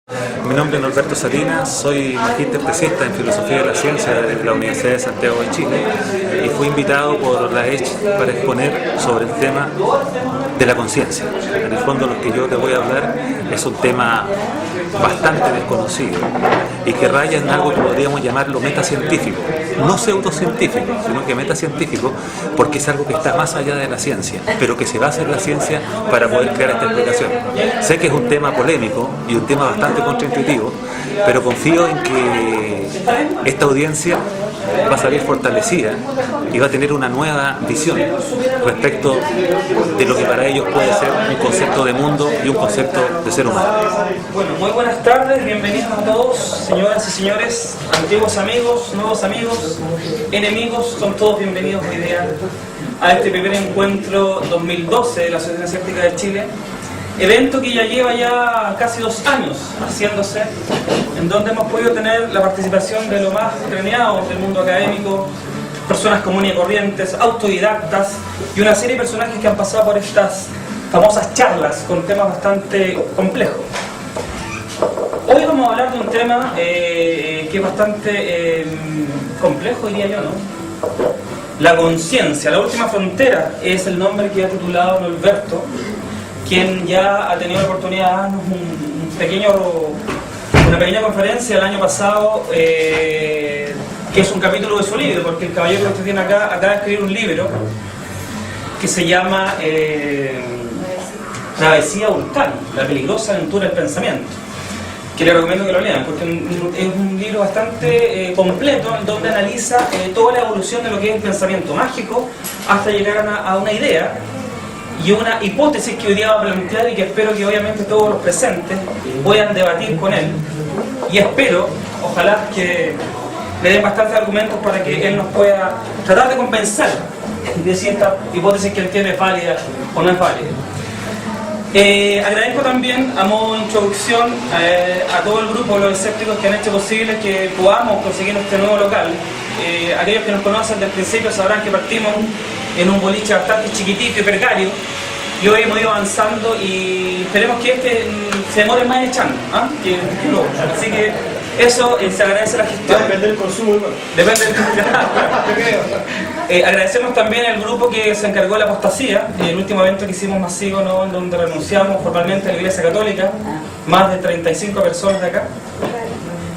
Mi nombre es Norberto Salinas, soy magíster tesista en Filosofía de la Ciencia de la Universidad de Santiago de Chile y fui invitado por la ECH para exponer sobre el tema de la conciencia. En el fondo lo que yo te voy a hablar es un tema bastante desconocido y que raya en algo que podríamos llamarlo metacientífico, no pseudocientífico, sino que metacientífico, porque es algo que está más allá de la ciencia, pero que se basa en la ciencia para poder crear esta explicación. Sé que es un tema polémico y un tema bastante contraintuitivo, pero confío en que esta audiencia va a salir fortalecida y va a tener una nueva visión respecto de lo que para ellos puede ser un concepto de mundo y un concepto de ser humano. Bueno, muy buenas tardes, bienvenidos a todos, señoras y señores, antiguos amigos, nuevos amigos, enemigos, son todos bienvenidos hoy día a este primer encuentro 2012 de la Asociación Escéptica de Chile. Evento que ya lleva casi 2 años haciéndose, en donde hemos podido tener la participación de los más premiados del mundo académico, personas comunes y corrientes, autodidactas y una serie de personajes que han pasado por estas famosas charlas con temas bastante complejos. Hoy vamos a hablar de un tema que es bastante complejo, diría yo, ¿no? La conciencia, la última frontera, es el nombre que ha titulado Norberto, quien ya ha tenido la oportunidad de darnos una pequeña conferencia el año pasado, que es un capítulo de su libro, porque el caballero que usted tiene acá acaba de escribir un libro que se llama Travesía Vulcano, la peligrosa aventura del pensamiento, que le recomiendo que lo lean, porque es un libro bastante completo, en donde analiza toda la evolución de lo que es el pensamiento mágico hasta llegar a una idea y una hipótesis que hoy día va a plantear y que espero que obviamente todos los presentes puedan debatir con él, y espero, ojalá, que le den bastantes argumentos para que él nos pueda tratar de compensar de si esta hipótesis que él tiene es válida o no es válida. Agradezco también, a modo de introducción, a todo el grupo de los escépticos que han hecho posible que podamos conseguir este nuevo local. Aquellos que nos conocen desde el principio sabrán que partimos en un boliche bastante chiquitito y precario, y hoy hemos ido avanzando y esperemos que se demore más echando, que no. Así que eso se agradece la gestión. Depende del consumo igual. Depende del agradecemos también al grupo que se encargó de la apostasía, el último evento que hicimos masivo, ¿no?, en donde renunciamos formalmente a la Iglesia Católica, más de 35 personas de acá.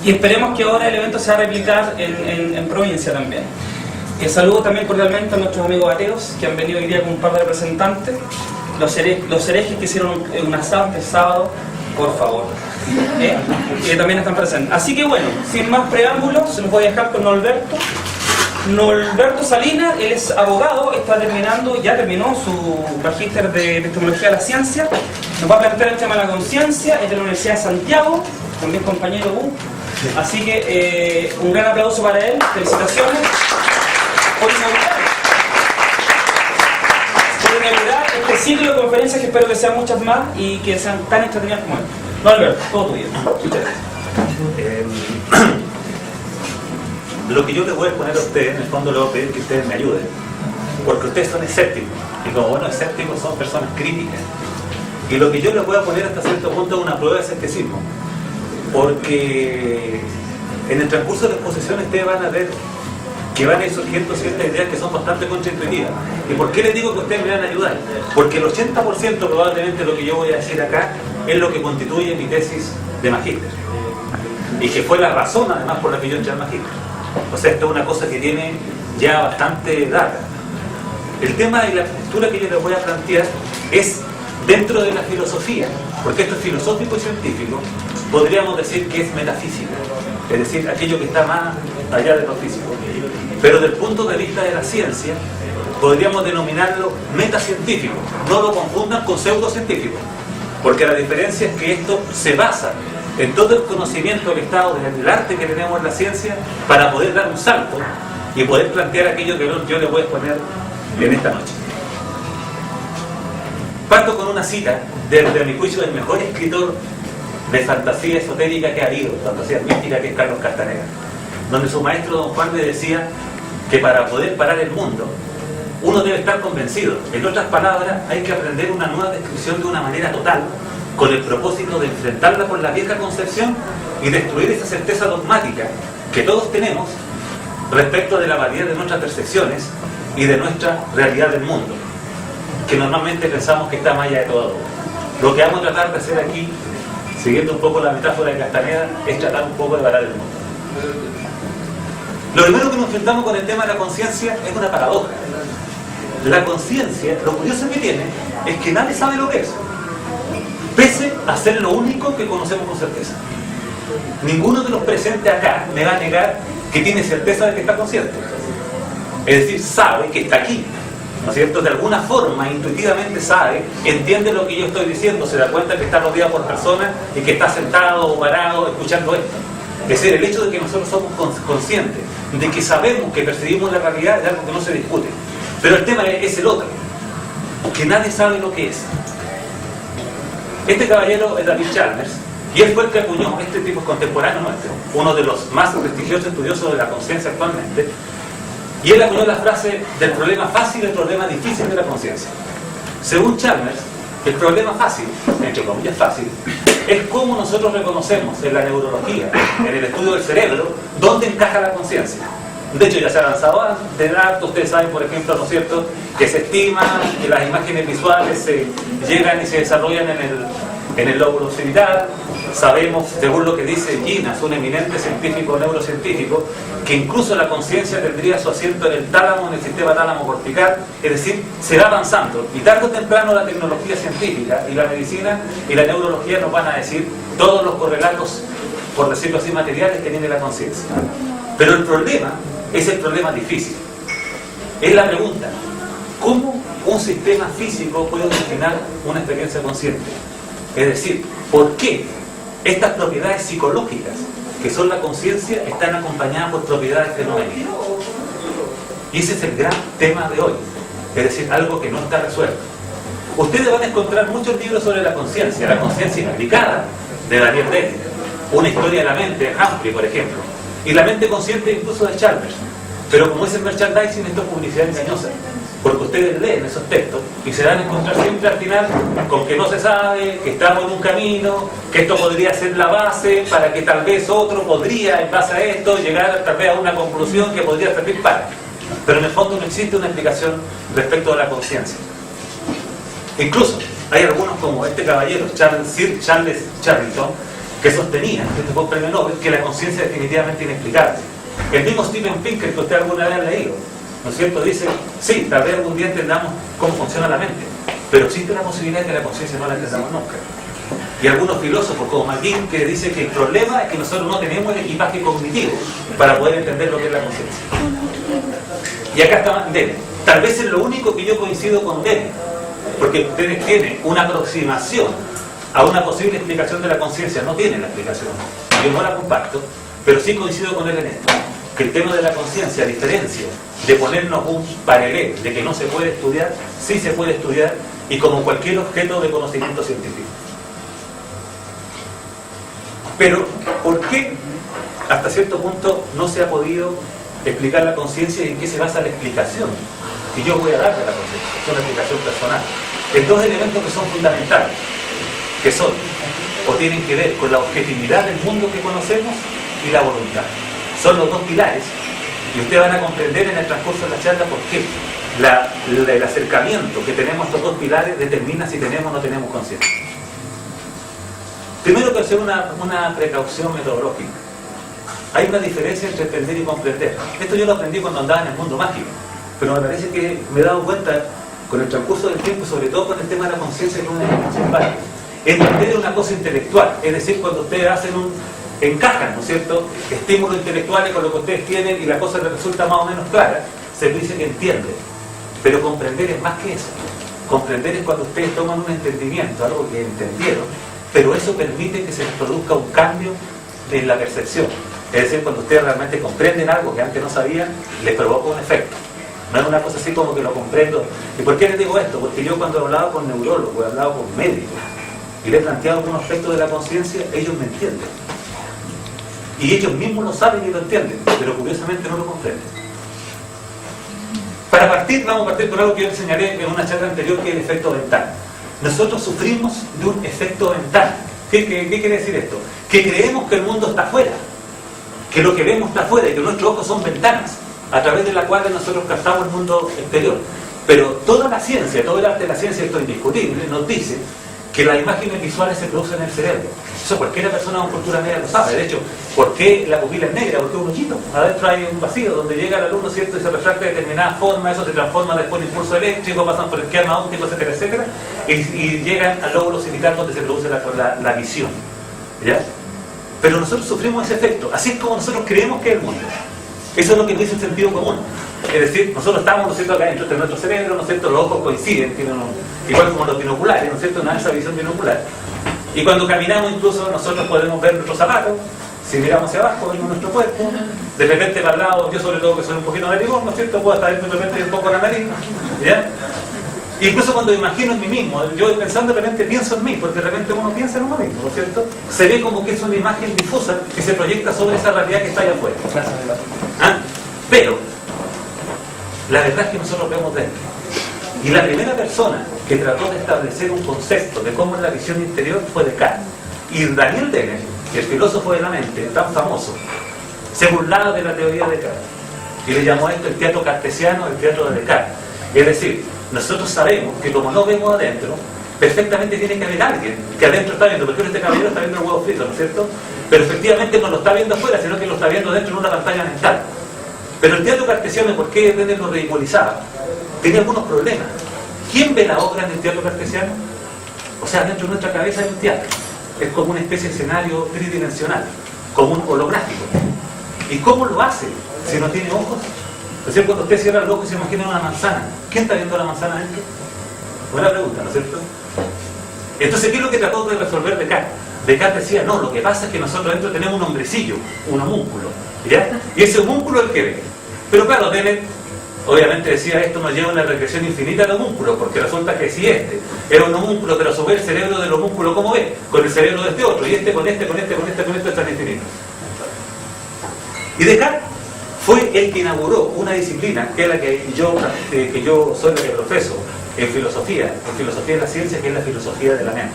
Y esperemos que ahora el evento se va a replicar en provincia también. Saludo también cordialmente a nuestros amigos ateos que han venido hoy día con un par de representantes, los herejes que hicieron un asado este sábado, por favor, que también están presentes. Así que bueno, sin más preámbulos, se los voy a dejar con Norberto. Norberto Salinas, él es abogado, ya terminó su magíster de epistemología de la ciencia, nos va a plantear el tema de la conciencia, es de la Universidad de Santiago, también compañero U. Así que un gran aplauso para él, felicitaciones. Por inaugurar este ciclo de conferencias, que espero que sean muchas más y que sean tan entretenidas como él. No, Alberto, todo tuyo. Muchas gracias. Lo que yo les voy a exponer a ustedes, en el fondo les voy a pedir que ustedes me ayuden, porque ustedes son escépticos, y como buenos escépticos son personas críticas, y lo que yo les voy a poner hasta cierto punto es una prueba de escepticismo, porque en el transcurso de la exposición ustedes van a ver que van a ir surgiendo ciertas ideas que son bastante contraintuitivas. ¿Y por qué les digo que ustedes me van a ayudar? Porque el 80% probablemente de lo que yo voy a decir acá es lo que constituye mi tesis de magíster, y que fue la razón además por la que yo entré al magíster. O sea, esto es una cosa que tiene ya bastante data. El tema de la postura que yo les voy a plantear es dentro de la filosofía, porque esto es filosófico y científico, podríamos decir que es metafísico, es decir, aquello que está más allá de lo físico. Pero desde el punto de vista de la ciencia, podríamos denominarlo metacientífico. No lo confundan con pseudocientífico, porque la diferencia es que esto se basa en todo el conocimiento del estado del arte que tenemos en la ciencia para poder dar un salto y poder plantear aquello que yo les voy a exponer en esta noche. Parto con una cita desde mi juicio del mejor escritor de fantasía esotérica que ha habido, fantasía mística, que es Carlos Castaneda, donde su maestro Don Juan le decía que para poder parar el mundo uno debe estar convencido. En otras palabras, hay que aprender una nueva descripción de una manera total con el propósito de enfrentarla con la vieja concepción y destruir esa certeza dogmática que todos tenemos respecto de la validez de nuestras percepciones y de nuestra realidad del mundo, que normalmente pensamos que está más allá de todo. Lo que vamos a tratar de hacer aquí, siguiendo un poco la metáfora de Castaneda, es tratar un poco de varar el mundo. Lo primero que nos enfrentamos con el tema de la conciencia es una paradoja. La conciencia, lo curioso que tiene, es que nadie sabe lo que es, pese a ser lo único que conocemos con certeza. Ninguno de los presentes acá me va a negar que tiene certeza de que está consciente. Es decir, sabe que está aquí, ¿no es cierto? De alguna forma, intuitivamente sabe, entiende lo que yo estoy diciendo, se da cuenta que está rodeado por personas y que está sentado o parado escuchando esto. Es decir, el hecho de que nosotros somos conscientes, de que sabemos que percibimos la realidad, es algo que no se discute. Pero el tema es el otro, que nadie sabe lo que es. Este caballero es David Chalmers, y él fue el que acuñó, este tipo contemporáneo nuestro, uno de los más prestigiosos estudiosos de la conciencia actualmente, y él acuñó la frase del problema fácil y el problema difícil de la conciencia. Según Chalmers, el problema fácil, entre comillas fácil, es cómo nosotros reconocemos en la neurología, en el estudio del cerebro, dónde encaja la conciencia. De hecho, ya se ha avanzado de datos. Ustedes saben, por ejemplo, ¿no es cierto?, que se estima que las imágenes visuales se llegan y se desarrollan en el lóbulo occipital. Sabemos, según lo que dice Ginas, un eminente científico neurocientífico, que incluso la conciencia tendría su asiento en el tálamo, en el sistema tálamo cortical. Es decir, se va avanzando, y tarde o temprano la tecnología científica y la medicina y la neurología nos van a decir todos los correlatos, por decirlo así, materiales que tiene la conciencia. Pero el problema es el problema difícil. Es la pregunta: ¿cómo un sistema físico puede originar una experiencia consciente? Es decir, ¿por qué estas propiedades psicológicas, que son la conciencia, están acompañadas por propiedades fenoménicas? Y ese es el gran tema de hoy. Es decir, algo que no está resuelto. Ustedes van a encontrar muchos libros sobre la conciencia explicada, de Daniel Dennett, Una historia de la mente, de Humphrey, por ejemplo, y la mente consciente incluso de Chalmers. Pero como es el merchandising, esto es publicidad engañosa, porque ustedes leen esos textos y se van a encontrar siempre al final con que no se sabe, que estamos en un camino, que esto podría ser la base para que tal vez otro podría, en base a esto, llegar tal vez a una conclusión que podría servir para. Pero en el fondo no existe una explicación respecto a la conciencia. Incluso hay algunos, como este caballero, Sir Charles Charrington, que sostenía, este fue un premio Nobel, que la conciencia es definitivamente inexplicable. El mismo Steven Pinker, que usted alguna vez ha leído, ¿no es cierto?, dice, sí, tal vez algún día entendamos cómo funciona la mente, pero existe la posibilidad de que la conciencia no la entendamos nunca. Y algunos filósofos, como McGinn, que dice que el problema es que nosotros no tenemos el equipaje cognitivo para poder entender lo que es la conciencia. Y acá está Dennett. Tal vez es lo único que yo coincido con Dennett, porque Dennett tiene una aproximación a una posible explicación de la conciencia, no tiene la explicación, yo no la comparto, pero sí coincido con él en esto, que el tema de la conciencia, a diferencia de ponernos un paralelo de que no se puede estudiar, sí se puede estudiar, y como cualquier objeto de conocimiento científico. Pero, ¿por qué hasta cierto punto no se ha podido explicar la conciencia y en qué se basa la explicación que yo voy a dar de la conciencia? Es una explicación personal. En dos elementos que son fundamentales, que son, o tienen que ver con la objetividad del mundo que conocemos y la voluntad. Son los dos pilares, y ustedes van a comprender en el transcurso de la charla por qué el acercamiento que tenemos a estos dos pilares determina si tenemos o no tenemos conciencia. Primero que hacer una precaución metodológica. Hay una diferencia entre entender y comprender. Esto yo lo aprendí cuando andaba en el mundo mágico, pero me parece que me he dado cuenta con el transcurso del tiempo, sobre todo con el tema de la conciencia, que es una dimensión básica. Entender es una cosa intelectual, es decir, cuando ustedes encajan, ¿no es cierto?, estímulos intelectuales con lo que ustedes tienen y la cosa les resulta más o menos clara, se dice que entienden. Pero comprender es más que eso. Comprender es cuando ustedes toman un entendimiento, algo que entendieron, pero eso permite que se les produzca un cambio en la percepción. Es decir, cuando ustedes realmente comprenden algo que antes no sabían, les provoca un efecto. No es una cosa así como que lo comprendo. ¿Y por qué les digo esto? Porque yo cuando he hablado con neurólogos, he hablado con médicos, y les he planteado algún aspecto de la conciencia, ellos me entienden. Y ellos mismos lo saben y lo entienden, pero curiosamente no lo comprenden. Para partir, vamos a partir por algo que yo enseñaré en una charla anterior, que es el efecto ventana. nosotros sufrimos de un efecto ventana. ¿Qué quiere decir esto? Que creemos que el mundo está afuera, que lo que vemos está afuera y que nuestros ojos son ventanas a través de las cuales nosotros captamos el mundo exterior. Pero toda la ciencia, todo el arte de la ciencia, esto es indiscutible, nos dice que las imágenes visuales se producen en el cerebro. Eso cualquier persona con cultura media lo sabe. De hecho, ¿por qué la pupila es negra? Porque es un hoyito. Adentro hay un vacío donde llega la luz, ¿no es cierto? Y se refracta de determinada forma, eso se transforma después en impulso eléctrico, pasan por el esquema óptico, etcétera, etcétera, y llegan al lóbulo occipital donde se produce la visión. ¿Ya? Pero nosotros sufrimos ese efecto. Así es como nosotros creemos que es el mundo. Eso es lo que dice el sentido común. Es decir, nosotros estamos, ¿no es cierto?, acá dentro de nuestro cerebro, ¿no es cierto?, los ojos coinciden, igual como los binoculares, ¿no es cierto?, una esa visión binocular. Y cuando caminamos incluso nosotros podemos ver nuestros zapatos, si miramos hacia abajo vemos nuestro cuerpo, de repente para el lado, yo sobre todo que soy un poquito narigón, ¿no es cierto?, puedo estar de repente un poco la nariz, ¿ya? Incluso cuando imagino en mí mismo, yo pensando de repente pienso en mí, porque de repente uno piensa en uno mismo, ¿no es cierto? Se ve como que es una imagen difusa que se proyecta sobre esa realidad que está allá afuera. ¿Ah? Pero la verdad es que nosotros vemos dentro. Y la primera persona que trató de establecer un concepto de cómo es la visión interior fue Descartes. Y Daniel Dennett, el filósofo de la mente tan famoso, se burlaba de la teoría de Descartes y le llamó a esto el teatro cartesiano, el teatro de Descartes. Es decir, nosotros sabemos que como no vemos adentro, perfectamente tiene que haber alguien que adentro está viendo, porque este caballero está viendo el huevo frito, ¿no es cierto? Pero efectivamente no lo está viendo afuera, sino que lo está viendo dentro en una pantalla mental. Pero el teatro cartesiano, ¿por qué Dennett lo ridiculizaba? Tenía algunos problemas. ¿Quién ve la obra en el teatro cartesiano? O sea, dentro de nuestra cabeza hay un teatro. Es como una especie de escenario tridimensional, como un holográfico. ¿Y cómo lo hace si no tiene ojos? Es decir, cuando usted cierra el ojo y se imagina una manzana, ¿quién está viendo la manzana dentro? Buena pregunta, ¿no es cierto? Entonces, ¿qué es lo que trató de resolver Descartes? Descartes decía, no, lo que pasa es que nosotros dentro tenemos un hombrecillo, un homúnculo, ¿ya? Y ese homúnculo es el que ve. Pero claro, Dennett obviamente decía, esto nos lleva a una regresión infinita al homúnculo, porque resulta que si este era un homúnculo, pero a su vez el cerebro del homúnculo, ¿cómo ve? Con el cerebro de este otro, y este con este, con este, con este, con este, está infinito. Y Descartes fue el que inauguró una disciplina, que es la que yo soy la que profeso en filosofía de la ciencia, que es la filosofía de la mente.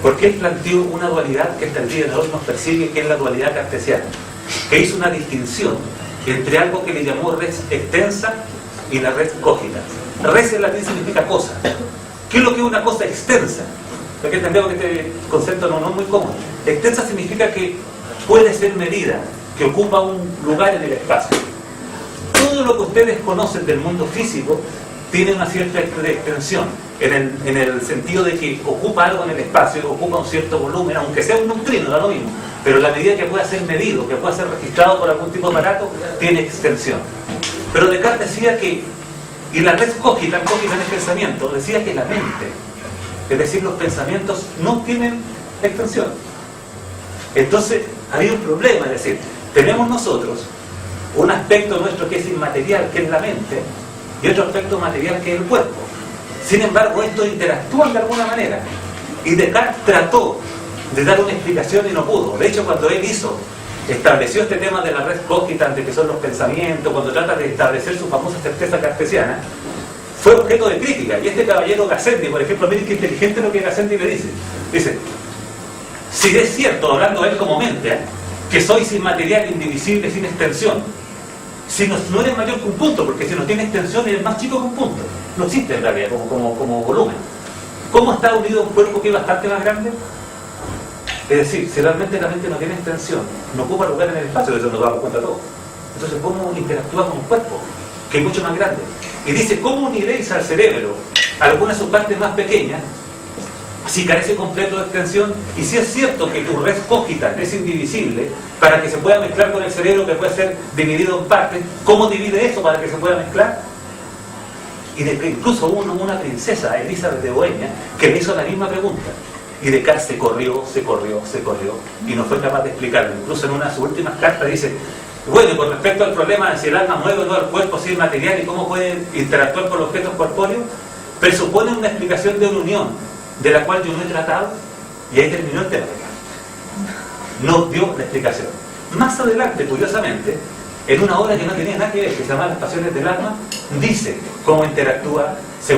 Porque él planteó una dualidad que hasta el día de hoy nos persigue, que es la dualidad cartesiana, que hizo una distinción entre algo que le llamó res extensa y la res cogita. Res en latín significa cosa. ¿Qué es lo que es una cosa extensa? Porque entendemos que este concepto no es muy común. Extensa significa que puede ser medida, que ocupa un lugar en el espacio. Todo lo que ustedes conocen del mundo físico tiene una cierta extensión, en el sentido de que ocupa algo en el espacio, ocupa un cierto volumen, aunque sea un neutrino, da lo mismo, pero la medida que pueda ser medido, que pueda ser registrado por algún tipo de aparato, tiene extensión. Pero Descartes decía que, y la res cogita en el pensamiento, decía que la mente, es decir, los pensamientos no tienen extensión. Entonces había un problema, es decir, tenemos nosotros un aspecto nuestro que es inmaterial, que es la mente, y otro aspecto material que es el cuerpo. Sin embargo, estos interactúan de alguna manera. Y Descartes trató de dar una explicación y no pudo. De hecho, cuando él estableció este tema de la res cogita, de que son los pensamientos, cuando trata de establecer su famosa certeza cartesiana, fue objeto de crítica. Y este caballero Gassendi, por ejemplo, miren qué inteligente lo que Gassendi le dice. Dice, si es cierto, hablando de él como mente, que sois inmaterial, indivisible, sin extensión, si no eres mayor que un punto, porque si no tiene extensión eres más chico que un punto, no existe en realidad como volumen. ¿Cómo está unido un cuerpo que es bastante más grande? Es decir, si realmente la mente no tiene extensión, no ocupa lugar en el espacio, de eso nos damos cuenta todos. Entonces, ¿cómo interactúa con un cuerpo que es mucho más grande? Y dice, ¿cómo uniréis al cerebro algunas de sus partes más pequeñas si carece completo de extensión? Y si es cierto que tu res cogita es indivisible, para que se pueda mezclar con el cerebro que puede ser dividido en partes, ¿cómo divide eso para que se pueda mezclar? Y incluso hubo una princesa, Elizabeth de Bohemia, que le hizo la misma pregunta. Y Descartes se corrió, y no fue capaz de explicarlo. Incluso en una de sus últimas cartas dice, bueno, y con respecto al problema de si el alma mueve o no el cuerpo, si es material y cómo puede interactuar con los objetos corpóreos, presupone una explicación de una unión, de la cual yo no he tratado, y ahí terminó el tema. No dio la explicación. Más adelante, curiosamente, en una obra que no tenía nada que ver, que se llama Las Pasiones del Alma, dice cómo interactúa según